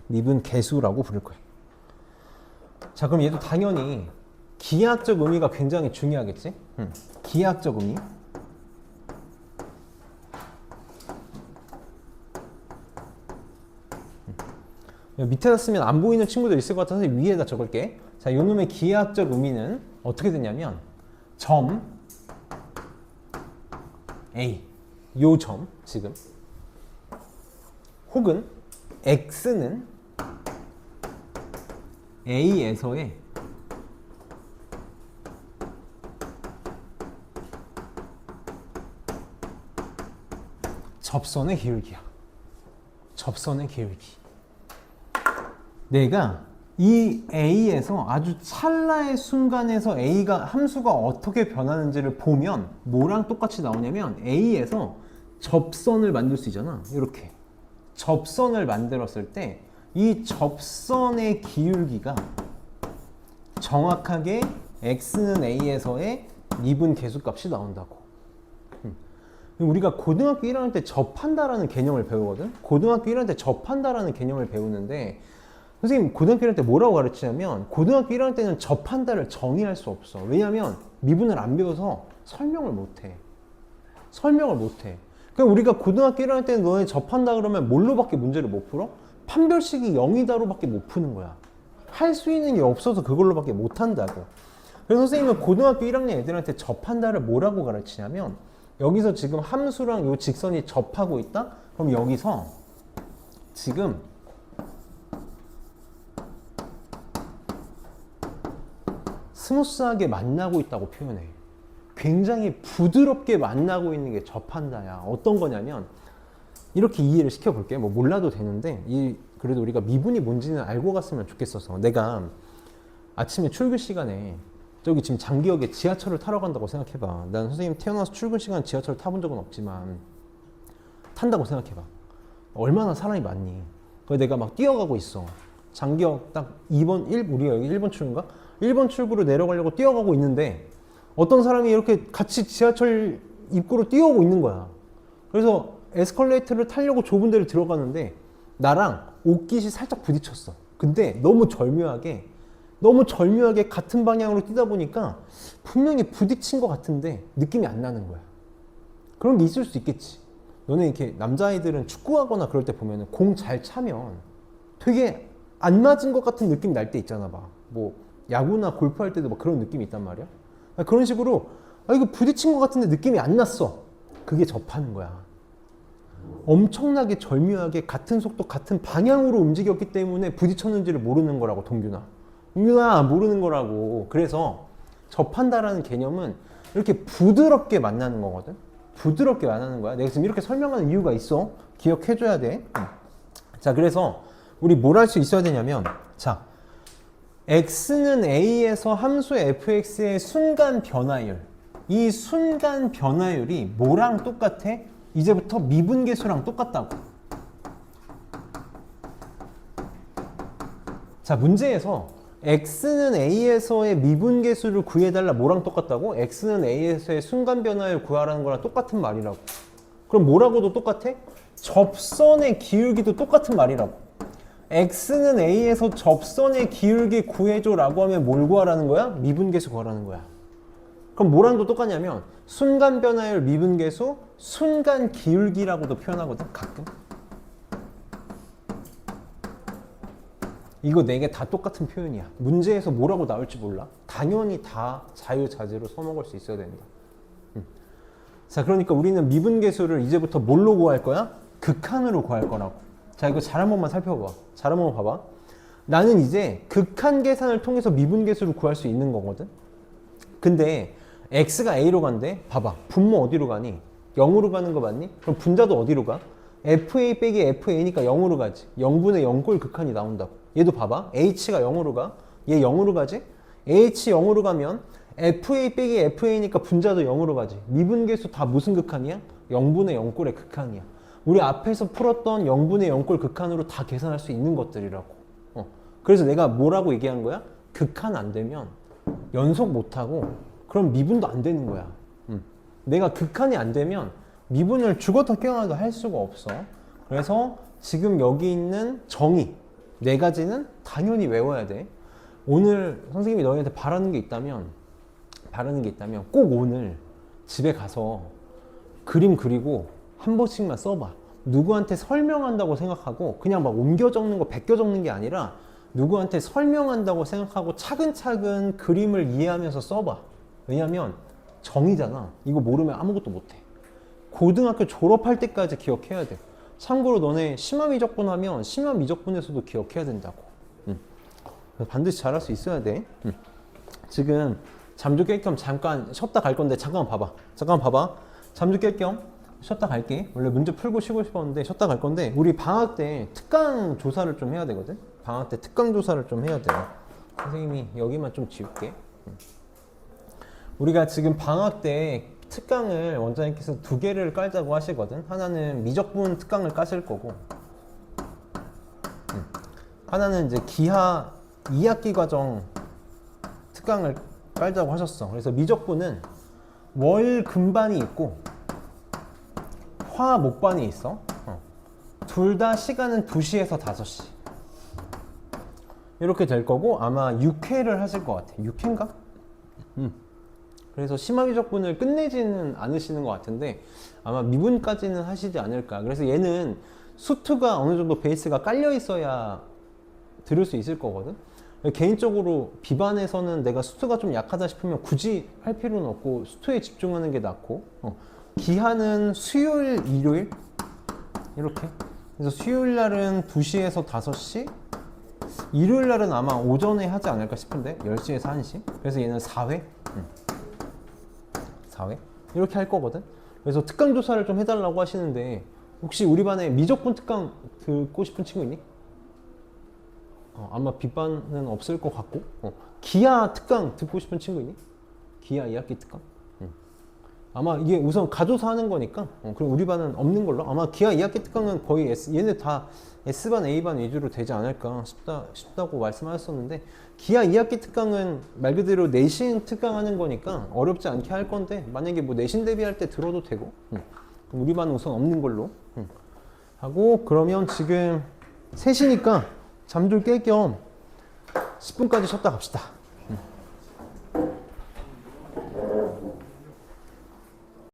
미분계수라고 부를 거야. 자, 그럼 얘도 당연히 기하학적 의미가 굉장히 중요하겠지? 기하학적 의미. 밑에다 쓰면 안 보이는 친구들 있을 것 같아서 위에다 적을게. 자, 요 놈의 기하학적 의미는 어떻게 되냐면 점 A, 요 점 지금, 혹은 x는 a에서의 접선의 기울기야. 접선의 기울기. 내가 이 a에서 아주 찰나의 순간에서 a가 함수가 어떻게 변하는지를 보면 뭐랑 똑같이 나오냐면 a에서 접선을 만들 수 있잖아. 이렇게 접선을 만들었을 때 이 접선의 기울기가 정확하게 x는 a에서의 미분 계수값이 나온다고. 우리가 고등학교 1학년 때 접한다라는 개념을 배우거든. 고등학교 1학년 때 접한다라는 개념을 배우는데 선생님 고등학교 1학년 때 뭐라고 가르치냐면 고등학교 1학년 때는 접한다를 정의할 수 없어. 왜냐하면 미분을 안 배워서 설명을 못해. 그럼 우리가 고등학교 1학년 때는 너네 접한다 그러면 뭘로밖에 문제를 못 풀어? 판별식이 0이다로밖에 못 푸는 거야. 할 수 있는 게 없어서 그걸로밖에 못 한다고. 그래서 선생님은 고등학교 1학년 애들한테 접한다를 뭐라고 가르치냐면 여기서 지금 함수랑 요 직선이 접하고 있다? 그럼 여기서 지금 스무스하게 만나고 있다고 표현해. 굉장히 부드럽게 만나고 있는 게 접한다야. 어떤 거냐면 이렇게 이해를 시켜볼게. 뭐 몰라도 되는데 그래도 우리가 미분이 뭔지는 알고 갔으면 좋겠어서. 내가 아침에 출근 시간에 저기 지금 장기역에 지하철을 타러 간다고 생각해봐. 난 선생님 태어나서 출근 시간 지하철 타본 적은 없지만 탄다고 생각해봐. 얼마나 사람이 많니? 그래서 내가 막 뛰어가고 있어. 장기역 딱 2번, 우리가 여기 1번 출구인가? 1번 출구로 내려가려고 뛰어가고 있는데 어떤 사람이 이렇게 같이 지하철 입구로 뛰어오고 있는 거야. 그래서 에스컬레이터를 타려고 좁은 데를 들어가는데 나랑 옷깃이 살짝 부딪혔어. 근데 너무 절묘하게 같은 방향으로 뛰다 보니까 분명히 부딪힌 것 같은데 느낌이 안 나는 거야. 그런 게 있을 수 있겠지. 너네 이렇게 남자아이들은 축구하거나 그럴 때 보면 공 잘 차면 되게 안 맞은 것 같은 느낌 날 때 있잖아. 막 뭐 야구나 골프할 때도 막 그런 느낌이 있단 말이야. 그런 식으로 이거 부딪힌 것 같은데 느낌이 안 났어. 그게 접하는 거야. 엄청나게 절묘하게 같은 속도 같은 방향으로 움직였기 때문에 부딪혔는지를 모르는 거라고. 동균아 모르는 거라고. 그래서 접한다라는 개념은 이렇게 부드럽게 만나는 거거든. 부드럽게 만나는 거야. 내가 지금 이렇게 설명하는 이유가 있어. 기억해줘야 돼. 자, 그래서 우리 뭘 할 수 있어야 되냐면, 자, x는 a에서 함수 fx의 순간 변화율. 이 순간 변화율이 뭐랑 똑같아? 이제부터 미분계수랑 똑같다고. 자, 문제에서 x는 a에서의 미분계수를 구해달라 뭐랑 똑같다고? x는 a에서의 순간 변화율 구하라는 거랑 똑같은 말이라고. 그럼 뭐라고도 똑같아? 접선의 기울기도 똑같은 말이라고. x는 a에서 접선의 기울기 구해줘 라고 하면 뭘 구하라는 거야? 미분계수 구하라는 거야. 그럼 뭐랑도 똑같냐면 순간 변화율 미분계수 순간 기울기라고도 표현하거든. 가끔. 이거 4개 다 똑같은 표현이야. 문제에서 뭐라고 나올지 몰라. 당연히 다 자유자재로 써먹을 수 있어야 된다. 자, 그러니까 우리는 미분계수를 이제부터 뭘로 구할 거야? 극한으로 구할 거라고. 자, 이거 잘 한 번만 살펴봐. 잘 한 번만 봐봐. 나는 이제 극한 계산을 통해서 미분계수를 구할 수 있는 거거든. 근데 x가 a로 간대. 봐봐. 분모 어디로 가니? 0으로 가는 거 맞니? 그럼 분자도 어디로 가? fa 빼기 fa니까 0으로 가지. 0분의 0꼴 극한이 나온다고. 얘도 봐봐. h가 0으로 가. 얘 0으로 가지. h 0으로 가면 fa 빼기 fa니까 분자도 0으로 가지. 미분계수 다 무슨 극한이야? 0분의 0꼴의 극한이야. 우리 앞에서 풀었던 0분의 0꼴 극한으로 다 계산할 수 있는 것들이라고. 그래서 내가 뭐라고 얘기한 거야? 극한 안 되면 연속 못하고 그럼 미분도 안 되는 거야. 내가 극한이 안 되면 미분을 죽어도 깨어나도 할 수가 없어. 그래서 지금 여기 있는 정의 4가지는 당연히 외워야 돼. 오늘 선생님이 너희한테 바라는 게 있다면 꼭 오늘 집에 가서 그림 그리고 한 번씩만 써봐. 누구한테 설명한다고 생각하고 그냥 막 옮겨 적는 거 베껴 적는 게 아니라 누구한테 설명한다고 생각하고 차근차근 그림을 이해하면서 써봐. 왜냐면 정의잖아. 이거 모르면 아무것도 못해. 고등학교 졸업할 때까지 기억해야 돼. 참고로 너네 심화미적분 하면 심화미적분에서도 기억해야 된다고. 반드시 잘할 수 있어야 돼. 지금 잠도 깰 겸 잠깐 쉬었다 갈 건데 잠깐만 봐봐. 잠도 깰 겸 쉬었다 갈게. 원래 문제 풀고 쉬고 싶었는데 쉬었다 갈 건데 우리 방학 때 특강 조사를 좀 해야 되거든. 방학 때 특강 조사를 좀 해야 돼. 선생님이 여기만 좀 지울게. 우리가 지금 방학 때 특강을 원장님께서 2개를 깔자고 하시거든. 하나는 미적분 특강을 까실 거고 하나는 이제 기하 2학기 과정 특강을 깔자고 하셨어. 그래서 미적분은 월 금반이 있고 화 목반이 있어. 둘 다 시간은 2시에서 5시 이렇게 될 거고 아마 6회를 하실 것 같아. 6회인가? 그래서 심화미적분을 끝내지는 않으시는 것 같은데 아마 미분까지는 하시지 않을까. 그래서 얘는 수투가 어느 정도 베이스가 깔려 있어야 들을 수 있을 거거든. 개인적으로 비반에서는 내가 수투가 좀 약하다 싶으면 굳이 할 필요는 없고 수투에 집중하는 게 낫고 기하는 수요일, 일요일 이렇게. 그래서 수요일 날은 2시에서 5시 일요일 날은 아마 오전에 하지 않을까 싶은데 10시에서 1시. 그래서 얘는 4회? 4회? 이렇게 할 거거든. 그래서 특강 조사를 좀 해달라고 하시는데 혹시 우리 반에 미적분 특강 듣고 싶은 친구 있니? 아마 빗반은 없을 것 같고. 기아 특강 듣고 싶은 친구 있니? 기아 2학기 특강? 아마 이게 우선 가조사 하는 거니까 그럼 우리 반은 없는 걸로. 아마 기아 2학기 특강은 거의 얘네 다 S반, A반 위주로 되지 않을까 싶다고 말씀하셨었는데, 기아 2학기 특강은 말 그대로 내신 특강하는 거니까 어렵지 않게 할 건데, 만약에 뭐 내신 대비할 때 들어도 되고, 그럼 우리 반은 우선 없는 걸로 하고, 그러면 지금 3시니까 잠 좀 깰 겸 10분까지 쉬었다 갑시다.